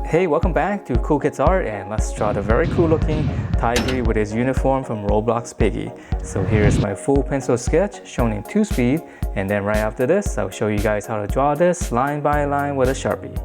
Hey, welcome back to Cool Kids Art, and let's draw the very cool looking Tigry with his uniform from Roblox Piggy. So here's my full pencil sketch shown in 2 speed, and then right after this I'll show you guys how to draw this line by line with a sharpie.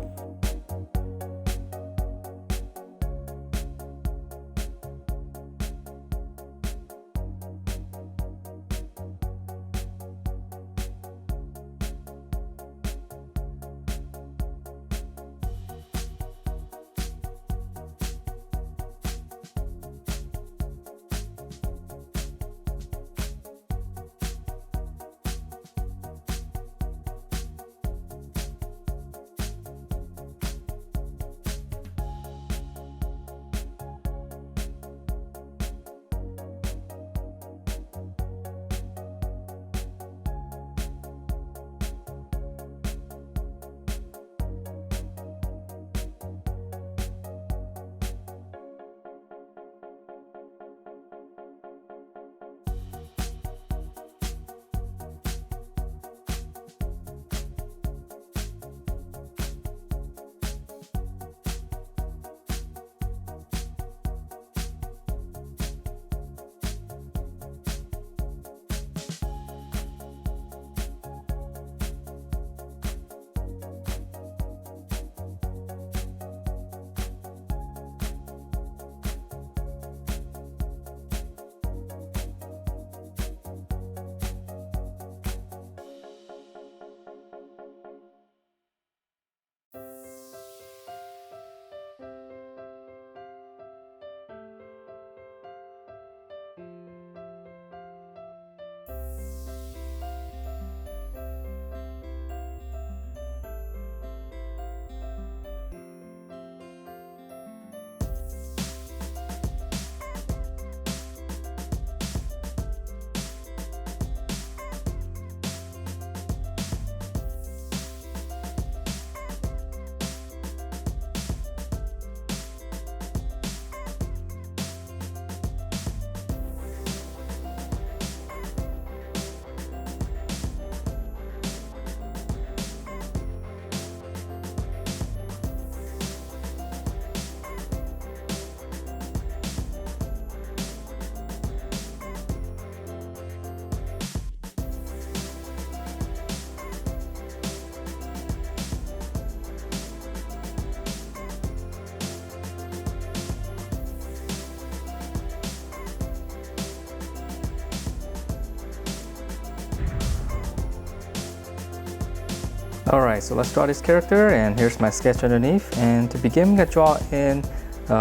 Alright, so let's draw this character, and here's my sketch underneath. And to begin, I'm going to draw in,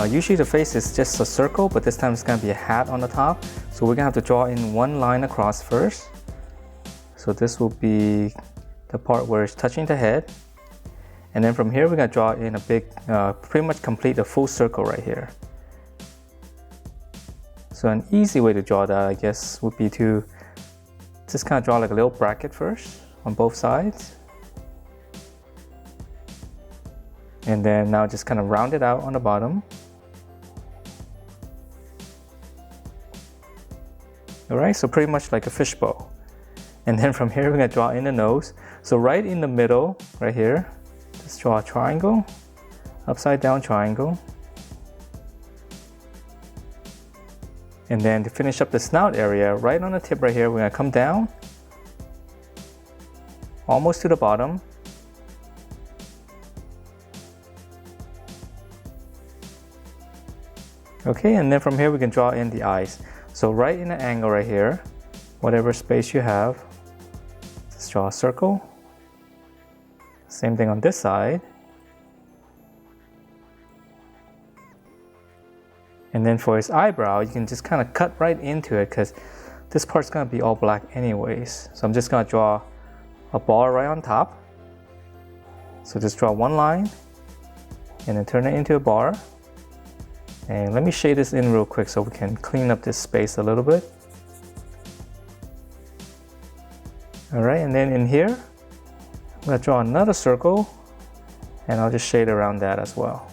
usually the face is just a circle, but this time it's going to be a hat on the top. So we're going to have to draw in one line across first. So this will be the part where it's touching the head. And then from here we're going to draw in a big, pretty much complete a full circle right here. So an easy way to draw that, I guess, would be to just kind of draw like a little bracket first on both sides. And then now just kind of round it out on the bottom. Alright, so pretty much like a fishbowl. And then from here we're going to draw in the nose. So right in the middle, right here, just draw a triangle, upside down triangle. And then to finish up the snout area, right on the tip right here, we're going to come down, almost to the bottom. Okay, and then from here we can draw in the eyes. So right in the angle right here, whatever space you have, just draw a circle. Same thing on this side. And then for his eyebrow, you can just kind of cut right into it because this part's going to be all black anyways. So I'm just going to draw a bar right on top. So just draw one line and then turn it into a bar. And let me shade this in real quick so we can clean up this space a little bit. Alright, and then in here, I'm going to draw another circle, and I'll just shade around that as well.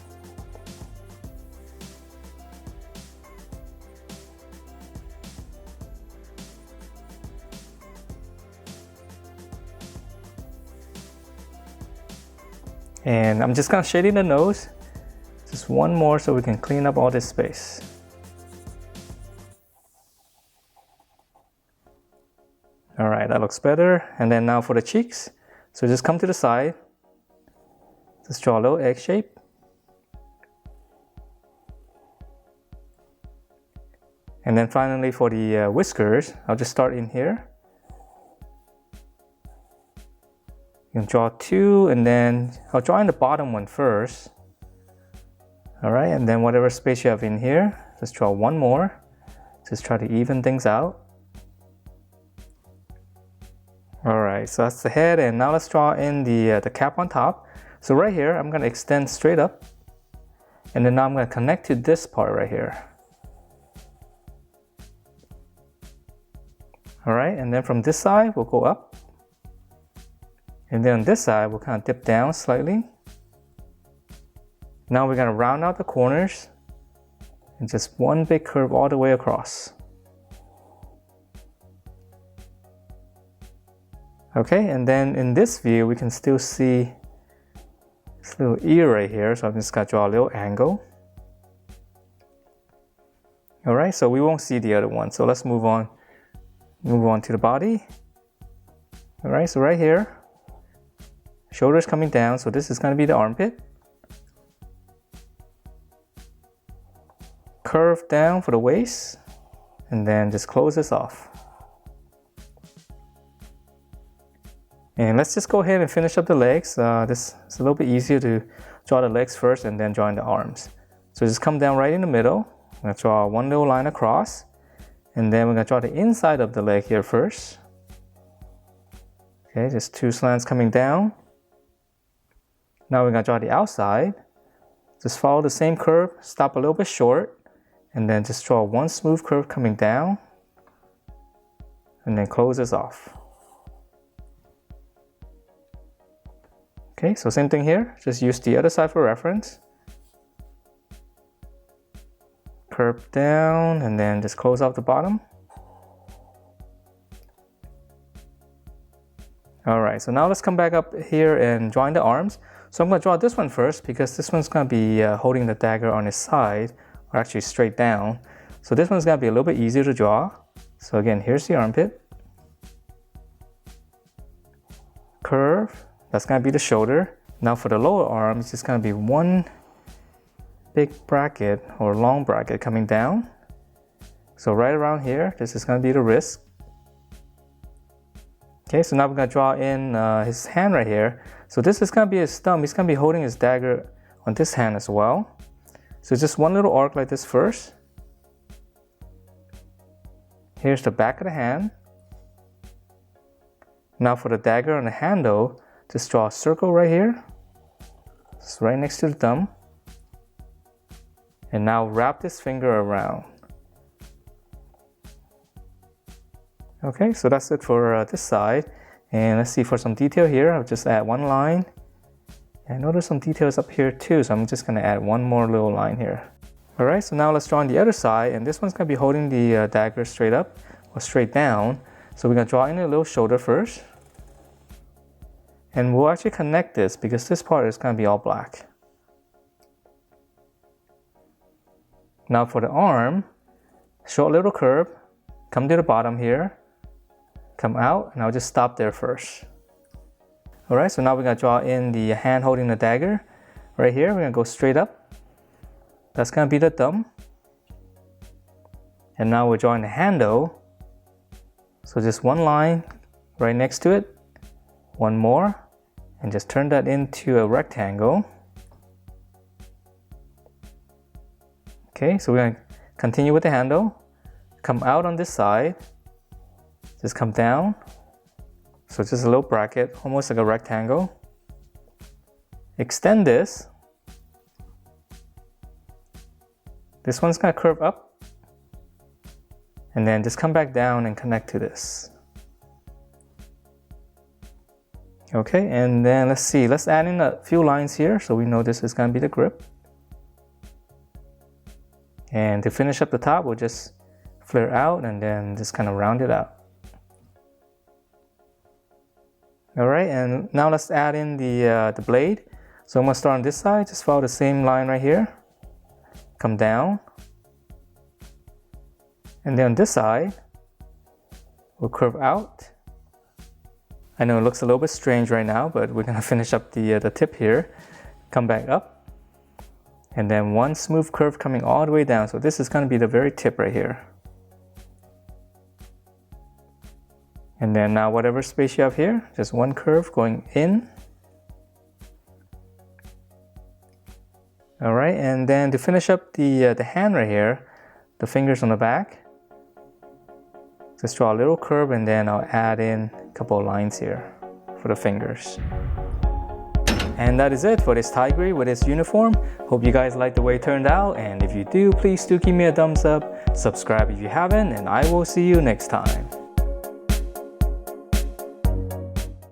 And I'm just kind of shading the nose. Just one more so we can clean up all this space. All right, that looks better. And then now for the cheeks. So just come to the side. Just draw a little egg shape. And then finally for the whiskers, I'll just start in here. You can draw two, and then I'll draw in the bottom one first. All right, and then whatever space you have in here, just draw one more. Just try to even things out. All right, so that's the head, and now let's draw in the cap on top. So right here, I'm gonna extend straight up, and then now I'm gonna connect to this part right here. All right, and then from this side, we'll go up. And then on this side, we'll kind of dip down slightly. Now we're gonna round out the corners and just one big curve all the way across. Okay, and then in this view, we can still see this little ear right here. So I'm just gonna draw a little angle. All right, so we won't see the other one. So let's move on to the body. All right, so right here, shoulders coming down, so this is going to be the armpit. Curve down for the waist, and then just close this off. And let's just go ahead and finish up the legs. This is a little bit easier to draw the legs first and then draw in the arms. So just come down right in the middle. I'm going to draw one little line across, and then we're going to draw the inside of the leg here first. Okay, just two slants coming down. Now we're going to draw the outside. Just follow the same curve, stop a little bit short, and then just draw one smooth curve coming down, and then close this off. Okay, so same thing here, just use the other side for reference. Curve down, and then just close off the bottom. All right, so now let's come back up here and draw in the arms. So I'm going to draw this one first because this one's going to be holding the dagger on its side, or actually straight down. So this one's going to be a little bit easier to draw. So again, here's the armpit. Curve, that's going to be the shoulder. Now for the lower arm, it's just going to be one big bracket or long bracket coming down. So right around here, this is going to be the wrist. Okay, so now we're going to draw in his hand right here. So this is going to be his thumb. He's going to be holding his dagger on this hand as well. So just one little arc like this first. Here's the back of the hand. Now for the dagger on the handle, just draw a circle right here. It's right next to the thumb. And now wrap this finger around. Okay, so that's it for this side. And let's see, for some detail here, I'll just add one line. And notice some details up here too, so I'm just gonna add one more little line here. All right, so now let's draw on the other side, and this one's gonna be holding the dagger straight up or straight down. So we're gonna draw in a little shoulder first. And we'll actually connect this because this part is gonna be all black. Now for the arm, short little curve, come to the bottom here, come out, and I'll just stop there first. All right, so now we're gonna draw in the hand holding the dagger. Right here, we're gonna go straight up. That's gonna be the thumb. And now we're drawing the handle. So just one line right next to it, one more, and just turn that into a rectangle. Okay, so we're gonna continue with the handle. Come out on this side, just come down. So just a little bracket, almost like a rectangle. Extend this. This one's gonna curve up. And then just come back down and connect to this. Okay, and then let's see, let's add in a few lines here so we know this is gonna be the grip. And to finish up the top, we'll just flare out and then just kind of round it out. All right, and now let's add in the blade. So I'm gonna start on this side, just follow the same line right here. come down. And then on this side, we'll curve out. I know it looks a little bit strange right now, but we're gonna finish up the tip here. Come back up. And then one smooth curve coming all the way down. So this is gonna be the very tip right here. And then now whatever space you have here, just one curve going in. All right, and then to finish up the hand right here, the fingers on the back, just draw a little curve and then I'll add in a couple of lines here for the fingers. And that is it for this Tigry with its uniform. Hope you guys like the way it turned out, and if you do, please do give me a thumbs up, subscribe if you haven't, and I will see you next time.